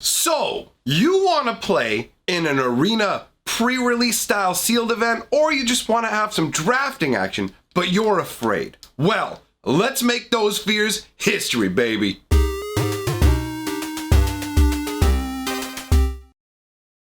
So, you want to play in an arena pre-release style sealed event, or you just want to have some drafting action, but you're afraid? Well, let's make those fears history, baby.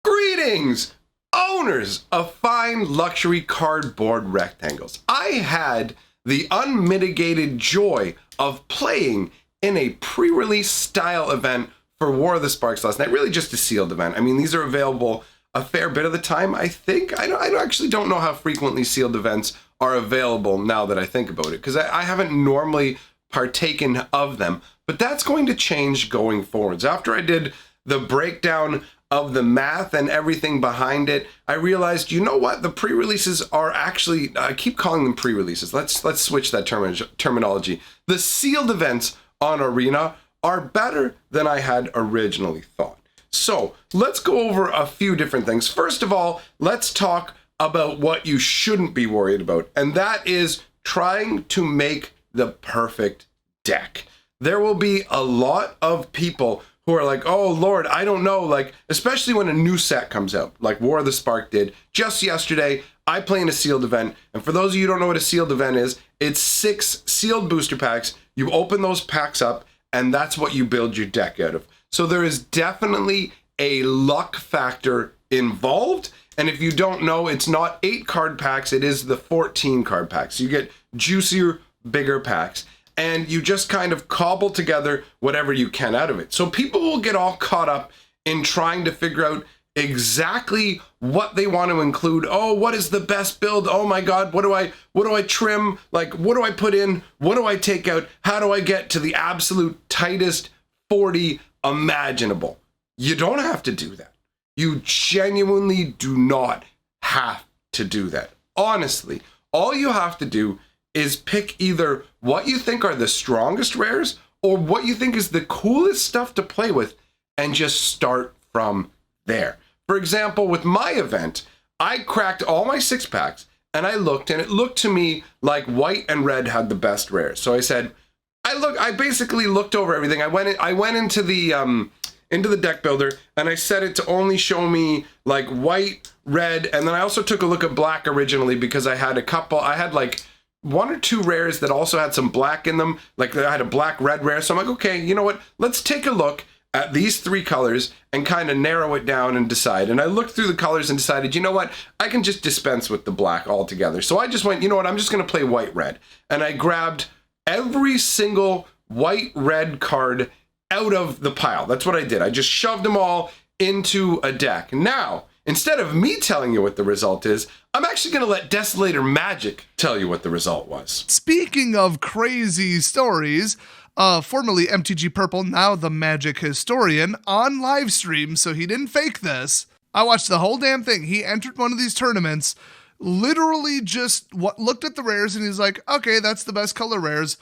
Greetings, owners of fine luxury cardboard rectangles. I had the unmitigated joy of playing in a pre-release style event for War of the Sparks last night, really just a sealed event. I mean, these are available a fair bit of the time, I think. I actually don't know how frequently sealed events are available now that I think about it, because I haven't normally partaken of them, but that's going to change going forwards. After I did the breakdown of the math and everything behind it, I realized, you know what? The pre-releases are actually, I keep calling them pre-releases. Let's switch that terminology. The sealed events on Arena are better than I had originally thought. So let's go over a few different things. First of all, let's talk about what you shouldn't be worried about, and that is trying to make the perfect deck. There will be a lot of people who are like, oh Lord, I don't know, like, especially when a new set comes out, like War of the Spark did just yesterday. I play in a sealed event, and for those of you who don't know what a sealed event is, it's 6 sealed booster packs. You open those packs up, and that's what you build your deck out of. So there is definitely a luck factor involved, and if you don't know, it's not 8 card packs, it is the 14 card packs. You get juicier, bigger packs, and you just kind of cobble together whatever you can out of it. So people will get all caught up in trying to figure out exactly what they want to include. Oh, what is the best build? Oh my God, what do I trim? Like, what do I put in? What do I take out? How do I get to the absolute tightest 40 imaginable? You don't have to do that. You genuinely do not have to do that. Honestly, all you have to do is pick either what you think are the strongest rares or what you think is the coolest stuff to play with, and just start from there. For example, with my event, I cracked all my 6 packs and I looked, and it looked to me like white and red had the best rares. So I said, I basically looked over everything. I went into the deck builder and I set it to only show me like white, red, and then I also took a look at black originally because I had like 1 or 2 rares that also had some black in them. Like I had a black red rare. So I'm like, okay, you know what? Let's take a look at these 3 colors and kind of narrow it down and decide. And I looked through the colors and decided, you know what? I can just dispense with the black altogether. So I just went, you know what? I'm just going to play white red. And I grabbed every single white red card out of the pile. That's what I did. I just shoved them all into a deck. Now, instead of me telling you what the result is, I'm actually going to let Desolator Magic tell you what the result was. Speaking of crazy stories, formerly MTG Purple, now the Magic Historian, on live stream, so he didn't fake this. I watched the whole damn thing. He entered one of these tournaments, literally just looked at the rares, and he's like, okay, that's the best color rares,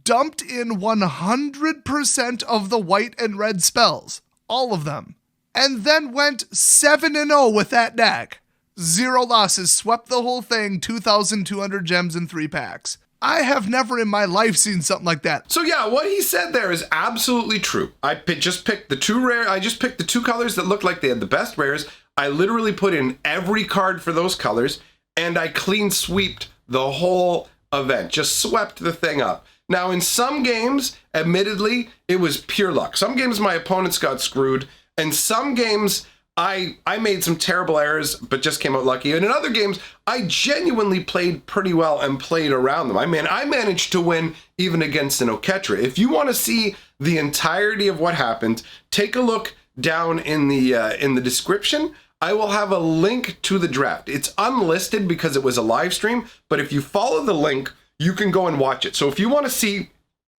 dumped in 100% of the white and red spells, all of them, and then went 7-0 with that deck. 0 losses, swept the whole thing, 2,200 gems in 3 packs. I have never in my life seen something like that. So yeah, what he said there is absolutely true. I just picked the 2 colors that looked like they had the best rares. I literally put in every card for those colors, and I clean sweeped the whole event, just swept the thing up. Now, in some games, admittedly, it was pure luck. Some games my opponents got screwed, and some games I made some terrible errors, but just came out lucky. And in other games, I genuinely played pretty well and played around them. I mean, I managed to win even against an Oketra. If you want to see the entirety of what happened, take a look down in the description. I will have a link to the draft. It's unlisted because it was a live stream, but if you follow the link, you can go and watch it. So if you want to see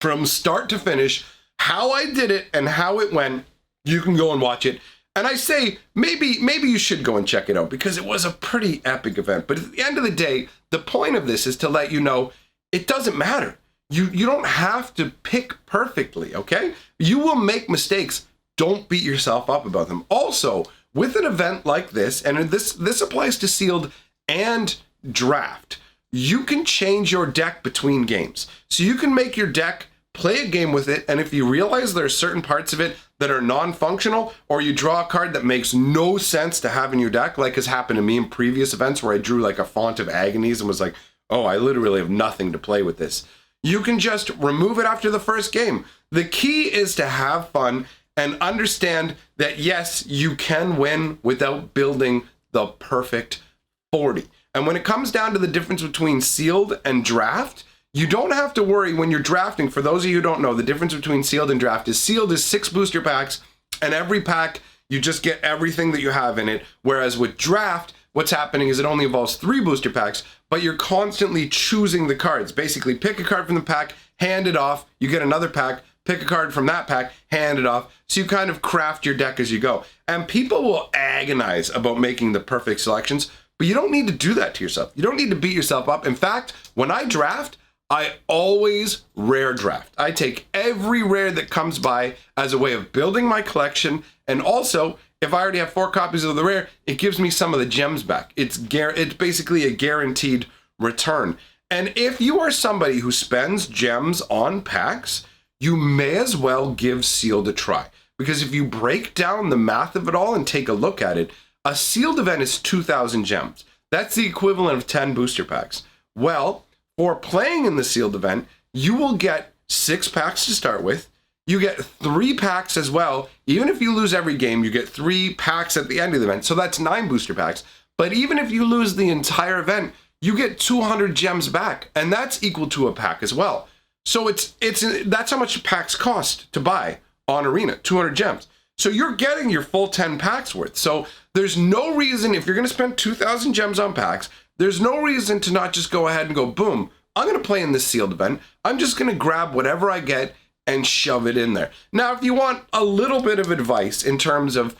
from start to finish how I did it and how it went, you can go and watch it. And I say, maybe you should go and check it out because it was a pretty epic event. But at the end of the day, the point of this is to let you know it doesn't matter. You don't have to pick perfectly, okay? You will make mistakes. Don't beat yourself up about them. Also, with an event like this, and this applies to sealed and draft, you can change your deck between games. So you can make your deck play a game with it, and if you realize there are certain parts of it that are non-functional, or you draw a card that makes no sense to have in your deck, like has happened to me in previous events where I drew like a Font of Agonies and was like, oh, I literally have nothing to play with this. You can just remove it after the first game. The key is to have fun and understand that, yes, you can win without building the perfect 40. And when it comes down to the difference between sealed and draft, you don't have to worry when you're drafting. For those of you who don't know, the difference between sealed and draft is sealed is 6 booster packs, and every pack, you just get everything that you have in it. Whereas with draft, what's happening is it only involves 3 booster packs, but you're constantly choosing the cards. Basically, pick a card from the pack, hand it off, you get another pack, pick a card from that pack, hand it off. So you kind of craft your deck as you go. And people will agonize about making the perfect selections, but you don't need to do that to yourself. You don't need to beat yourself up. In fact, when I draft, I always rare draft. I take every rare that comes by as a way of building my collection. And also, if I already have 4 copies of the rare, it gives me some of the gems back. It's basically a guaranteed return. And if you are somebody who spends gems on packs, you may as well give sealed a try. Because if you break down the math of it all and take a look at it, a sealed event is 2,000 gems. That's the equivalent of 10 booster packs. Well, for playing in the sealed event, you will get 6 packs to start with. You get 3 packs as well. Even if you lose every game, you get 3 packs at the end of the event. So that's 9 booster packs. But even if you lose the entire event, you get 200 gems back. And that's equal to a pack as well. So that's how much packs cost to buy on Arena, 200 gems. So you're getting your full 10 packs worth. So there's no reason, if you're going to spend 2,000 gems on packs, there's no reason to not just go ahead and go, boom, I'm going to play in this sealed event. I'm just going to grab whatever I get and shove it in there. Now, if you want a little bit of advice in terms of,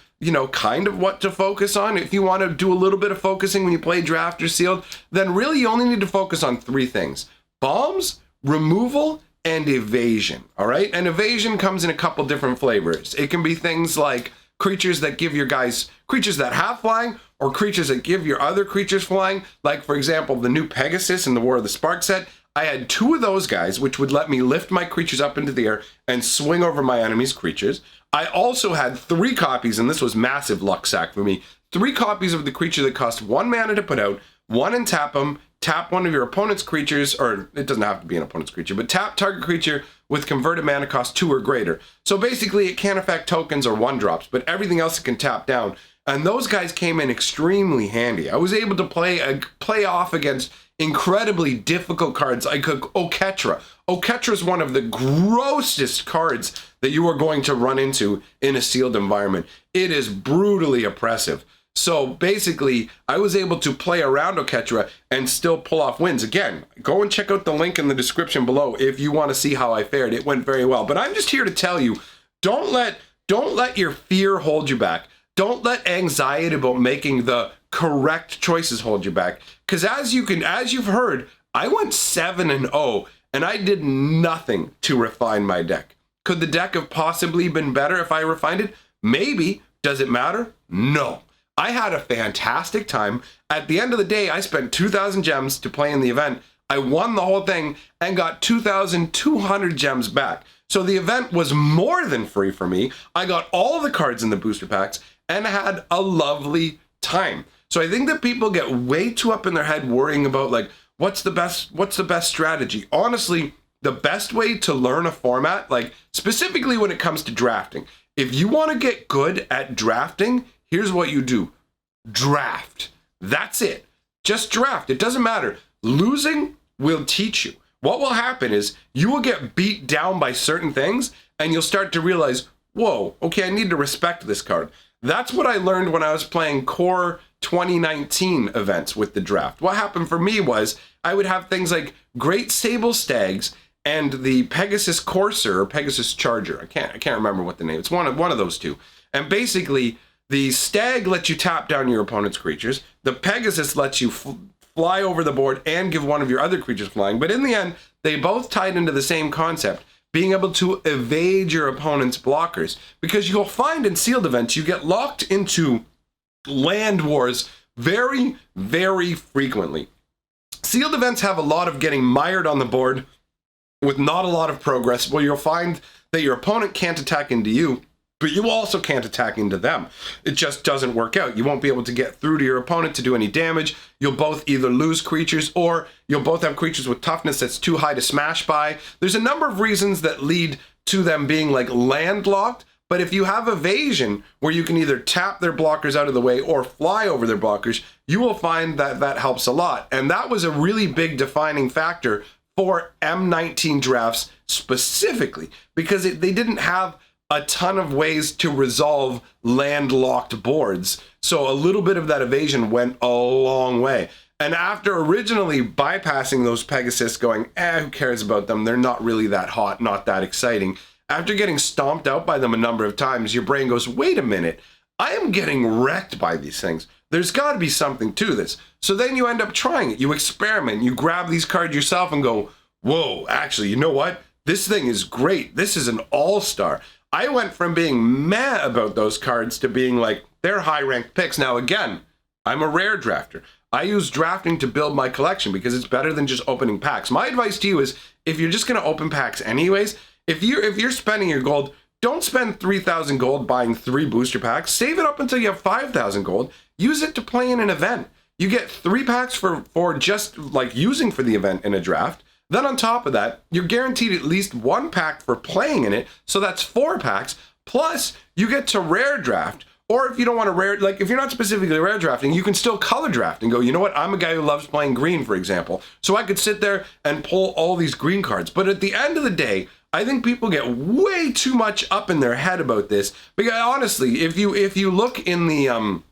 kind of what to focus on, if you want to do a little bit of focusing when you play draft or sealed, then really you only need to focus on 3 things: bombs, removal, and evasion. All right. And evasion comes in a couple different flavors. It can be things like creatures that give your guys creatures that have flying, or creatures that give your other creatures flying. Like, for example, the new Pegasus in the War of the Spark set. I had 2 of those guys, which would let me lift my creatures up into the air and swing over my enemy's creatures. I also had 3 copies, and this was massive luck sack for me, 3 copies of the creature that cost 1 mana to put out, 1 and tap them, tap one of your opponent's creatures, or it doesn't have to be an opponent's creature, but tap target creature with converted mana cost 2 or greater. So basically it can't affect tokens or 1-drops, but everything else it can tap down. And those guys came in extremely handy. I was able to play off against incredibly difficult cards like Oketra. Oketra is one of the grossest cards that you are going to run into in a sealed environment. It is brutally oppressive. So basically, I was able to play around Oketra and still pull off wins. Again, go and check out the link in the description below if you want to see how I fared. It went very well. But I'm just here to tell you, don't let your fear hold you back. Don't let anxiety about making the correct choices hold you back. Because as you've heard, I went 7-0 and I did nothing to refine my deck. Could the deck have possibly been better if I refined it? Maybe. Does it matter? No. I had a fantastic time. At the end of the day, I spent 2,000 gems to play in the event. I won the whole thing and got 2,200 gems back. So the event was more than free for me. I got all the cards in the booster packs and had a lovely time. So I think that people get way too up in their head worrying about like, what's the best strategy? Honestly, the best way to learn a format, like specifically when it comes to drafting, if you want to get good at drafting, here's what you do. Draft. That's it. Just draft. It doesn't matter. Losing will teach you. What will happen is you will get beat down by certain things and you'll start to realize, whoa, okay, I need to respect this card. That's what I learned when I was playing core 2019 events with the draft. What happened for me was I would have things like Great Sable Stags and the Pegasus Courser or Pegasus Charger. I can't remember what the name. It's one of those two. And basically, the Stag lets you tap down your opponent's creatures. The Pegasus lets you fly over the board and give one of your other creatures flying. But in the end, they both tied into the same concept, being able to evade your opponent's blockers. Because you'll find in sealed events, you get locked into land wars very, very frequently. Sealed events have a lot of getting mired on the board with not a lot of progress, well, you'll find that your opponent can't attack into you, but you also can't attack into them. It just doesn't work out. You won't be able to get through to your opponent to do any damage. You'll both either lose creatures, or you'll both have creatures with toughness that's too high to smash by. There's a number of reasons that lead to them being like landlocked, but if you have evasion, where you can either tap their blockers out of the way or fly over their blockers, you will find that that helps a lot. And that was a really big defining factor for M19 drafts specifically, because they didn't have a ton of ways to resolve landlocked boards. So a little bit of that evasion went a long way. And after originally bypassing those Pegasus, going, who cares about them? They're not really that hot, not that exciting. After getting stomped out by them a number of times, your brain goes, wait a minute, I am getting wrecked by these things. There's got to be something to this. So then you end up trying it. You experiment. You grab these cards yourself and go, whoa, actually, you know what? This thing is great. This is an all-star. I went from being meh about those cards to being like, they're high-ranked picks. Now, again, I'm a rare drafter. I use drafting to build my collection because it's better than just opening packs. My advice to you is, if you're just going to open packs anyways, if you're spending your gold, don't spend 3,000 gold buying 3 booster packs. Save it up until you have 5,000 gold. Use it to play in an event. You get 3 packs for just like using for the event in a draft. Then on top of that, you're guaranteed at least 1 pack for playing in it. So that's 4 packs. Plus, you get to rare draft. Or if you don't want to rare, like if you're not specifically rare drafting, you can still color draft and go, you know what? I'm a guy who loves playing green, for example. So I could sit there and pull all these green cards. But at the end of the day, I think people get way too much up in their head about this. Because honestly, if you look in the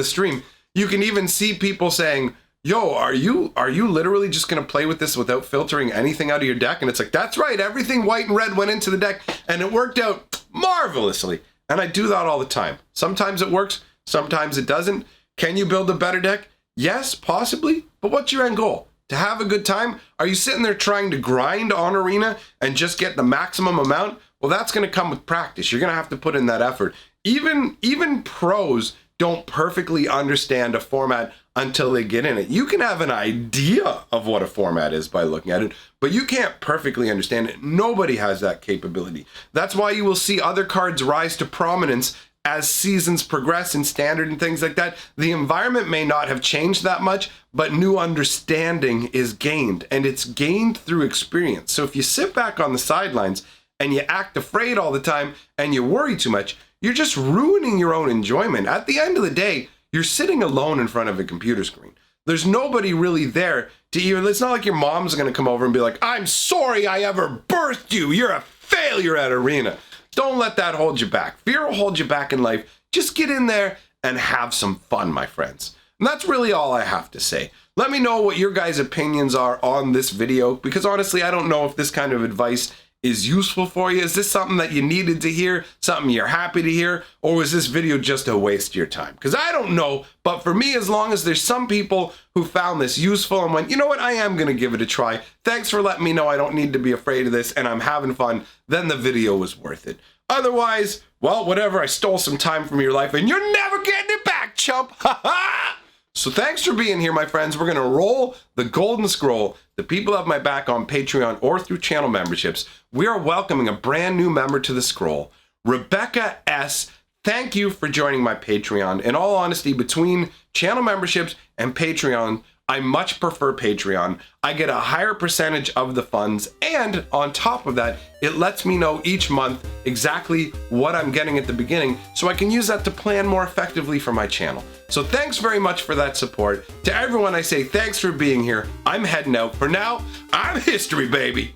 stream, you can even see people saying, yo, are you literally just going to play with this without filtering anything out of your deck? And it's like, that's right, everything white and red went into the deck, and it worked out marvelously. And I do that all the time. Sometimes it works, sometimes it doesn't. Can you build a better deck? Yes, possibly, but what's your end goal? To have a good time? Are you sitting there trying to grind on Arena and just get the maximum amount? Well, that's going to come with practice. You're going to have to put in that effort. Even pros don't perfectly understand a format until they get in it. You can have an idea of what a format is by looking at it, but you can't perfectly understand it. Nobody has that capability. That's why you will see other cards rise to prominence as seasons progress in standard and things like that. The environment may not have changed that much, but new understanding is gained, and it's gained through experience. So if you sit back on the sidelines and you act afraid all the time and you worry too much, you're just ruining your own enjoyment. At the end of the day, you're sitting alone in front of a computer screen. There's nobody really there to even, it's not like your mom's gonna come over and be like, I'm sorry I ever birthed you. You're a failure at Arena. Don't let that hold you back. Fear will hold you back in life. Just get in there and have some fun, my friends. And that's really all I have to say. Let me know what your guys' opinions are on this video, because honestly, I don't know if this kind of advice is useful for you. Is this something that you needed to hear, something you're happy to hear, or was this video just a waste of your time? Because I don't know, but for me, as long as there's some people who found this useful and went, you know what, I am going to give it a try. Thanks for letting me know I don't need to be afraid of this and I'm having fun, then the video was worth it. Otherwise, well, whatever, I stole some time from your life and you're never getting it back, chump. Ha ha! So thanks for being here, my friends. We're going to roll the golden scroll. The people have my back on Patreon or through channel memberships. We are welcoming a brand new member to the scroll, Rebecca S. Thank you for joining my Patreon. In all honesty, between channel memberships and Patreon, I much prefer Patreon. I get a higher percentage of the funds, and on top of that, it lets me know each month exactly what I'm getting at the beginning, so I can use that to plan more effectively for my channel. So thanks very much for that support. To everyone, I say thanks for being here. I'm heading out. For now, I'm history, baby.